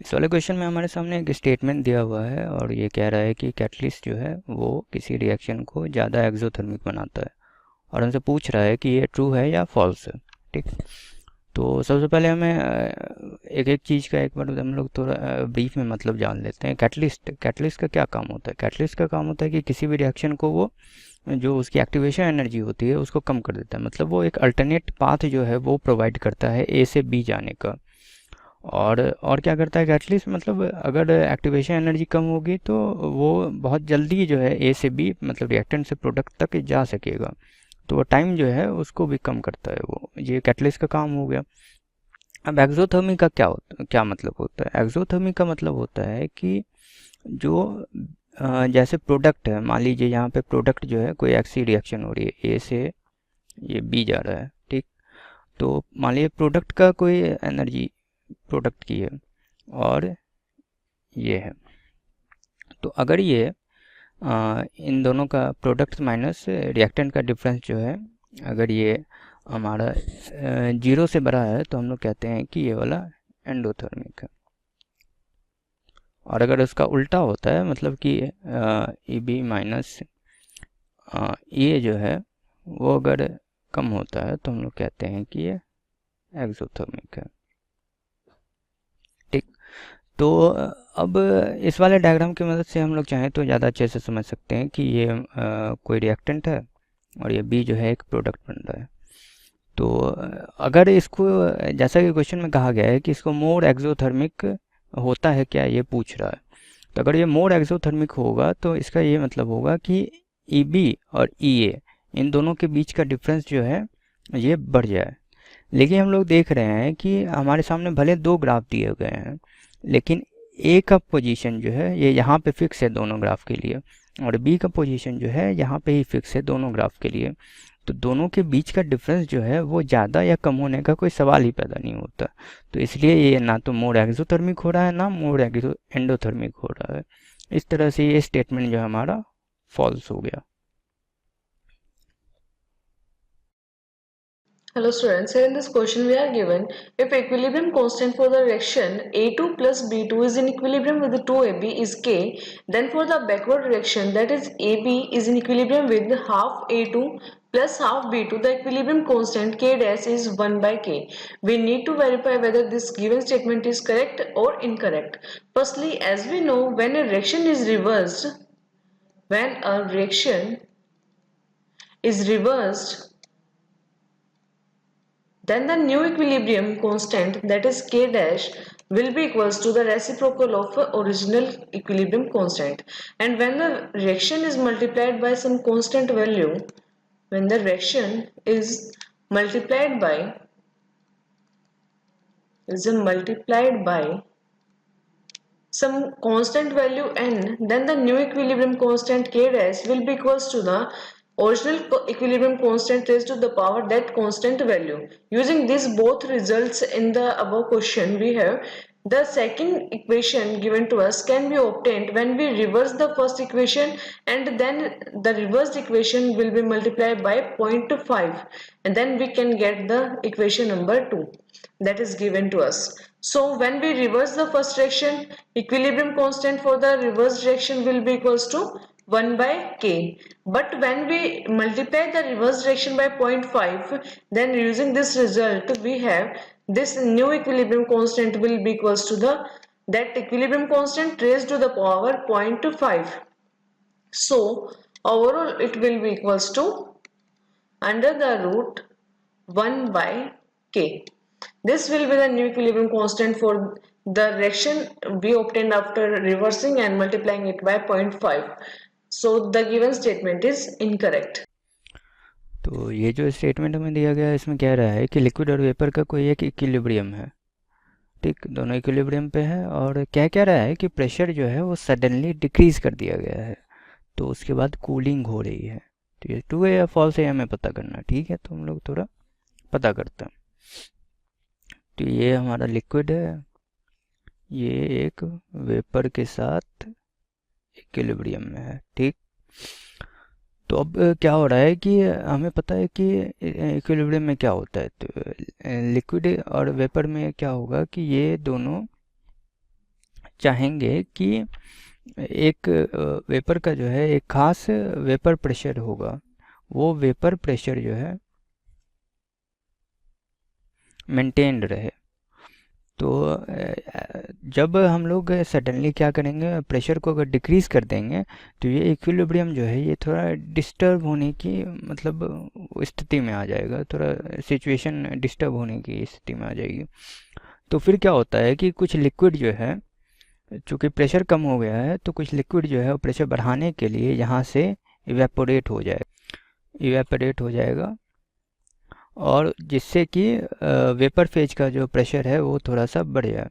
इस वाले क्वेश्चन में हमारे सामने एक स्टेटमेंट दिया हुआ है और ये कह रहा है कि कैटलिस्ट जो है वो किसी रिएक्शन को ज़्यादा एक्सोथर्मिक बनाता है, और हमसे पूछ रहा है कि ये ट्रू है या फॉल्स है। ठीक। तो सबसे पहले हमें एक एक चीज़ का एक बार हम लोग थोड़ा ब्रीफ में मतलब जान लेते हैं। कैटलिस्ट कैटलिस्ट का क्या काम होता है? कैटलिस्ट का काम होता है कि किसी भी रिएक्शन को वो जो उसकी एक्टिवेशन एनर्जी होती है उसको कम कर देता है। मतलब वो एक अल्टरनेट पाथ जो है वो प्रोवाइड करता है ए से बी जाने का। और क्या करता है कैटलिस्ट, मतलब अगर एक्टिवेशन एनर्जी कम होगी तो वो बहुत जल्दी जो है ए से बी मतलब रिएक्टेंट से प्रोडक्ट तक जा सकेगा। तो वो टाइम जो है उसको भी कम करता है। वो ये कैटलिस्ट का काम हो गया। अब एक्सोथर्मी का क्या मतलब होता है? एक्सोथर्मी का मतलब होता है कि जो जैसे प्रोडक्ट है, मान लीजिए यहाँ पे प्रोडक्ट जो है कोई ऐसी रिएक्शन हो रही है, ए से ये बी जा रहा है। ठीक। तो मान लीजिए प्रोडक्ट का कोई एनर्जी प्रोडक्ट की है और ये है। तो अगर ये इन दोनों का प्रोडक्ट माइनस रिएक्टेंट का डिफरेंस जो है, अगर ये हमारा 0 से बड़ा है तो हम लोग कहते हैं कि ये वाला एंडोथर्मिक है। और अगर उसका उल्टा होता है, मतलब कि ई बी माइनस ये जो है वो अगर कम होता है तो हम लोग कहते हैं कि ये एक्सोथर्मिक है। ठीक। तो अब इस वाले डायग्राम की मदद से हम लोग चाहें तो ज़्यादा अच्छे से समझ सकते हैं कि ये कोई रिएक्टेंट है और ये बी जो है एक प्रोडक्ट बन रहा है। तो अगर इसको जैसा कि क्वेश्चन में कहा गया है कि इसको मोर एक्सोथर्मिक होता है क्या, ये पूछ रहा है। तो अगर ये मोर एक्सोथर्मिक होगा तो इसका ये मतलब होगा कि ई बी और ई ए इन दोनों के बीच का डिफरेंस जो है ये बढ़ जाए। लेकिन हम लोग देख रहे हैं कि हमारे सामने भले दो ग्राफ दिए गए हैं, लेकिन ए का पोजीशन जो है ये यहाँ पे फिक्स है दोनों ग्राफ के लिए, और बी का पोजीशन जो है यहाँ पे ही फिक्स है दोनों ग्राफ के लिए। तो दोनों के बीच का डिफरेंस जो है वो ज़्यादा या कम होने का कोई सवाल ही पैदा नहीं होता। तो इसलिए ये ना तो मोर एक्सोथर्मिक हो रहा है ना मोर एंडोथर्मिक हो रहा है। इस तरह से ये स्टेटमेंट जो है हमारा फॉल्स हो गया। Hello students, here in this question we are given if equilibrium constant for the reaction A2 plus B2 is in equilibrium with the 2AB is K, then for the backward reaction that is AB is in equilibrium with half A2 plus half B2, the equilibrium constant K dash is 1 by K. We need to verify whether this given statement is correct or incorrect. Firstly, as we know, when a reaction is reversed, then the new equilibrium constant, that is K dash, will be equals to the reciprocal of original equilibrium constant. And when the reaction is multiplied by some constant value, when the reaction is multiplied by some constant value n, then the new equilibrium constant K dash will be equals to the original equilibrium constant raised to the power that constant value. Using these both results in the above question, we have the second equation given to us can be obtained when we reverse the first equation, and then the reversed equation will be multiplied by 0.5, and then we can get the equation number 2 that is given to us. So when we reverse the first reaction, equilibrium constant for the reverse reaction will be equals to 1 by K. But when we multiply the reverse reaction by 0.5, then using this result we have this new equilibrium constant will be equals to that equilibrium constant raised to the power 0.5. So overall it will be equals to under the root 1 by K. This will be the new equilibrium constant for the reaction we obtained after reversing and multiplying it by 0.5. So the given statement is incorrect. तो ये जो statement हमें दिया गया है इसमें कह रहा है कि लिक्विड और वेपर का कोई एक इक्विलिब्रियम है। ठीक, दोनों इक्विलिब्रियम पे है, और क्या रहा है कि प्रेशर जो है वो सडनली डिक्रीज कर दिया गया है, तो उसके बाद कूलिंग हो रही है। तो ये ट्रू है या फॉल्स है हमें पता करना है। ठीक है, तो हम लोग थोड़ा पता करते हैं। तो ये हमारा लिक्विड है, ये एक वेपर के साथ इक्विलिब्रियम में है। ठीक। तो अब क्या हो रहा है कि हमें पता है कि इक्विलिब्रियम में क्या होता है। तो लिक्विड और वेपर में क्या होगा कि ये दोनों चाहेंगे कि एक वेपर का जो है एक खास वेपर प्रेशर होगा, वो वेपर प्रेशर जो है मेंटेन्ड रहे। तो जब हम लोग सडनली क्या करेंगे, प्रेशर को अगर डिक्रीज़ कर देंगे तो ये इक्विलिब्रियम जो है ये थोड़ा डिस्टर्ब होने की मतलब स्थिति में आ जाएगा, थोड़ा सिचुएशन डिस्टर्ब होने की स्थिति में आ जाएगी। तो फिर क्या होता है कि कुछ लिक्विड जो है, चूँकि प्रेशर कम हो गया है तो कुछ लिक्विड जो है वो प्रेशर बढ़ाने के लिए यहाँ से इवेपोरेट हो जाएगा, और जिससे कि वेपर फेज का जो प्रेशर है वो थोड़ा सा बढ़ जाए।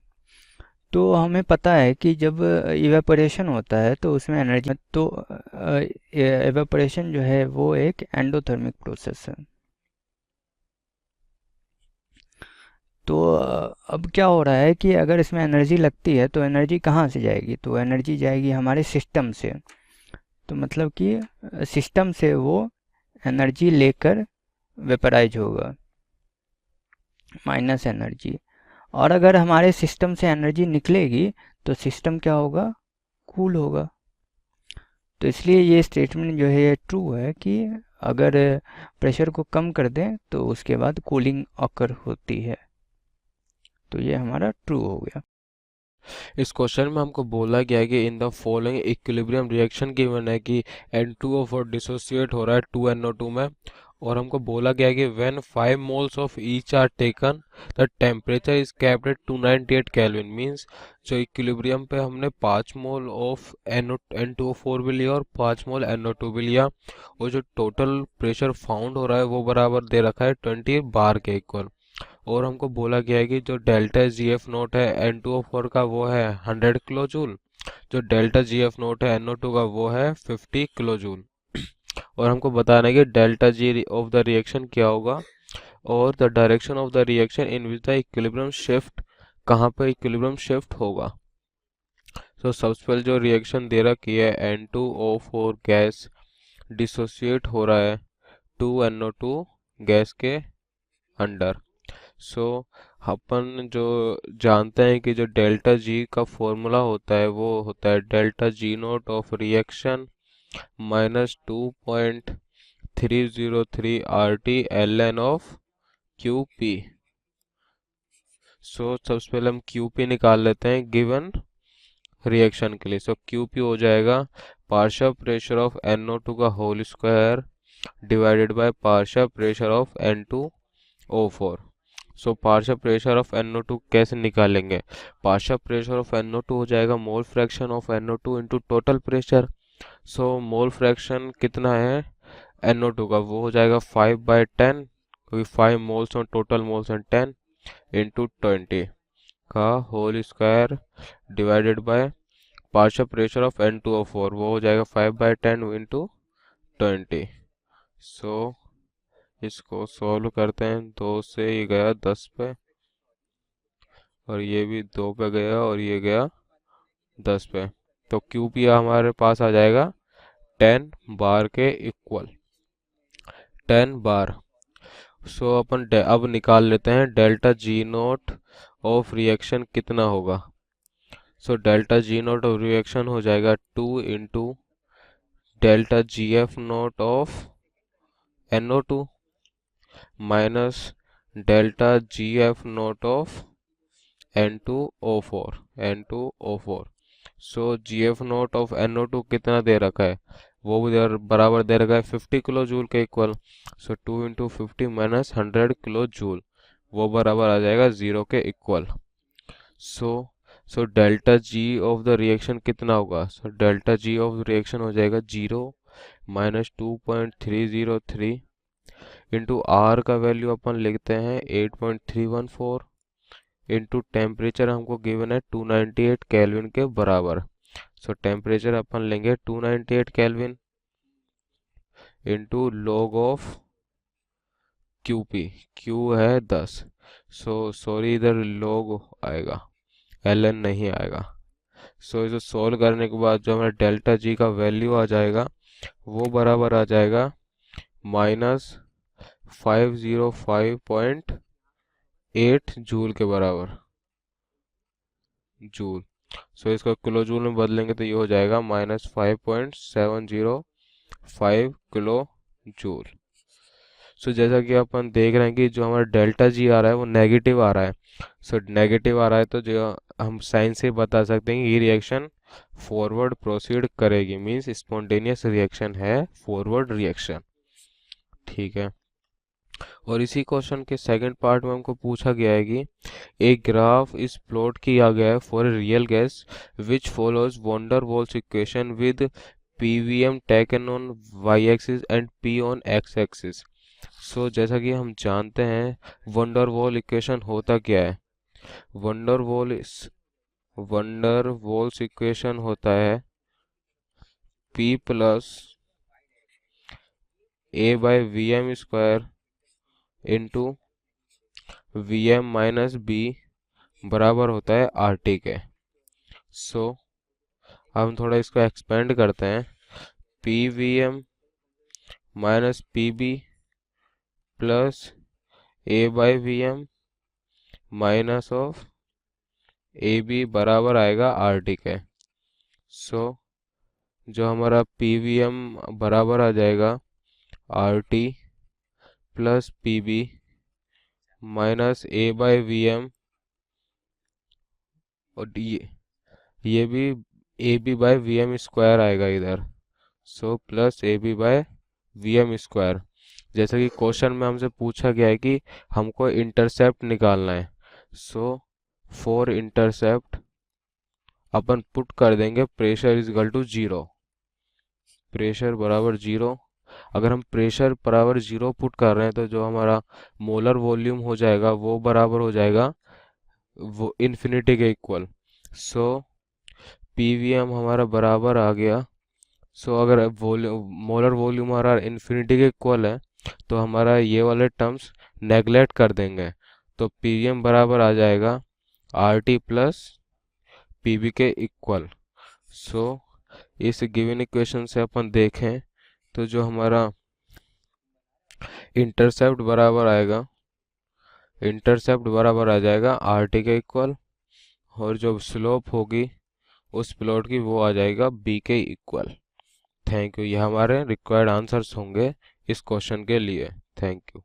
तो हमें पता है कि जब इवेपोरेशन होता है तो उसमें एनर्जी, तो इवेपोरेशन जो है वो एक एंडोथर्मिक प्रोसेस है। तो अब क्या हो रहा है कि अगर इसमें एनर्जी लगती है तो एनर्जी कहाँ से जाएगी, तो एनर्जी जाएगी हमारे सिस्टम से। तो मतलब कि सिस्टम से वो एनर्जी लेकर वेपराइज होगा, माइनस एनर्जी। और अगर हमारे सिस्टम से एनर्जी निकलेगी तो सिस्टम क्या होगा, कूल होगा। तो इसलिए ये स्टेटमेंट जो है ये ट्रू है कि अगर प्रेशर को कम कर दें तो उसके बाद कूलिंग ऑकर होती है। तो ये हमारा ट्रू हो गया। इस क्वेश्चन में हमको बोला गया है कि in the following equilibrium reaction given है कि N2O4 डिसोसिएट हो रहा है 2NO2 में, और हमको बोला गया है कि when 5 moles of each are taken the temperature is capped at 298 kelvin. Means जो इक्विलिब्रियम पे हमने 5 मोल ऑफ N2O4 भी लिया और 5 मोल NO2 भी लिया, और जो टोटल प्रेशर फाउंड हो रहा है वो बराबर दे रखा है 20 बार के इक्वल। और हमको बोला गया है कि जो डेल्टा जी एफ नोट है N2O4 का वो है 100 किलो जूल, जो डेल्टा जी एफ नोट है NO2 का वो है 50 किलो जूल। और हमको बताना है कि delta G of the reaction क्या होगा, और the direction of the reaction in which the equilibrium shift, कहाँ पे इक्विलिब्रियम शिफ्ट होगा। तो सबसे पहले जो रिएक्शन दे रखी है N2O4 गैस डिसोसिएट हो रहा है 2NO2 गैस के अंडर। सो अपन जो जानते हैं कि जो डेल्टा जी का फॉर्मूला होता है वो होता है delta G naught of reaction minus 2.303 RT ln of Q P. So सबसे पहले हम क्यू पी निकाल लेते हैं गिवन रिएक्शन के लिए। सो क्यू पी हो जाएगा पार्शियल प्रेशर ऑफ NO2 का whole square divided by partial pressure of N2O4। So partial pressure of NO2 कैसे निकालेंगे, पार्शियल प्रेशर ऑफ NO2 हो जाएगा mole fraction of NO2 into total pressure. So mole fraction कितना है NO2 का, वो हो जाएगा 5/10, क्योंकि 5 मोल्स और टोटल मोल्स हैं 10, इंटू 20 का whole square divided by partial pressure of N2O4, वो हो जाएगा 5/10 इंटू 20। सो इसको सॉल्व करते हैं, 2 से ये गया 10 पे, और ये भी 2 पे गया, और ये गया 10 पे। तो क्यू पी हमारे पास आ जाएगा 10 बार के इक्वल, 10 बार। सो अपन अब निकाल लेते हैं delta G naught of reaction कितना होगा। So delta G naught of reaction हो जाएगा 2 into delta G F naught of NO2 minus delta G F naught of N2O4। So G F naught of NO2 कितना दे रखा है, वो भी बराबर दे रखा है 50 किलो जूल के इक्वल। सो 2 इंटू 50 माइनस 100 किलो जूल, वो बराबर आ जाएगा 0 के equal. So delta ji of the reaction कितना होगा, so delta ji of reaction हो जाएगा 0 माइनस 2.303 इंटू आर का वैल्यू अपन लिखते हैं 8.314 इंटू टेम्परेचर हमको गिवन है 298 केल्विन के बराबर। सो टेम्परेचर अपन लेंगे 298 kelvin into log of Q P, Q है 10। सो सॉरी इधर लॉग आएगा, ln नहीं आएगा। सो इसे सोल्व करने के बाद जो हमारा डेल्टा जी का वैल्यू आ जाएगा वो बराबर आ जाएगा माइनस 505.8 जूल के बराबर, जूल। सो इसको किलो जूल में बदलेंगे तो ये हो जाएगा -5.705 किलो जूल। सो जैसा कि अपन देख रहे हैं कि जो हमारा डेल्टा जी आ रहा है वो नेगेटिव आ रहा है। सो नेगेटिव आ रहा है तो जो हम साइन से बता सकते हैं कि ये रिएक्शन फॉरवर्ड प्रोसीड करेगी, मींस स्पॉन्टेनियस रिएक्शन है, फॉरवर्ड रिएक्शन। ठीक है। और इसी क्वेश्चन के सेकंड पार्ट में हमको पूछा गया है कि एक ग्राफ इस प्लॉट किया गया है for a real gas which follows van der Waals equation with PVM taken on Y axis and P on X axis. So जैसा कि हम जानते हैं वॉन डेर वाल इक्वेशन होता क्या है। वॉन डेर वाल्स इक्वेशन होता है P plus A by V M square into V M minus B बराबर होता है आर टी के। सो हम थोड़ा इसको एक्सपेंड करते हैं। P V M minus P B plus A by V M minus of A B बराबर आएगा आर टी के। सो जो हमारा पी वी एम बराबर आ जाएगा R T plus P B minus A by V M, और ये भी A B by V M square आएगा इधर। So plus A B by V M square. जैसा कि क्वेश्चन में हमसे पूछा गया है कि हमको इंटरसेप्ट निकालना है। सो फॉर इंटरसेप्ट अपन पुट कर देंगे pressure is equal to 0, pressure बराबर 0। अगर हम प्रेशर बराबर 0 पुट कर रहे हैं तो जो हमारा मोलर वॉल्यूम हो जाएगा वो बराबर हो जाएगा वो इन्फिनिटी के इक्वल। सो पीवीएम हमारा बराबर आ गया। सो अगर मोलर वॉल्यूम हमारा इन्फिनिटी के इक्वल है तो हमारा ये वाले टर्म्स नेगलेक्ट कर देंगे, तो पीवीएम बराबर आ जाएगा आर टी प्लस पीबी के इक्वल। सो इस गिवन इक्वेशन से अपन देखें तो जो हमारा इंटरसेप्ट बराबर आ जाएगा आर टी के इक्वल, और जो स्लोप होगी उस प्लॉट की वो आ जाएगा बी के इक्वल। Thank you. ये हमारे रिक्वायर्ड आंसर्स होंगे इस क्वेश्चन के लिए। Thank you.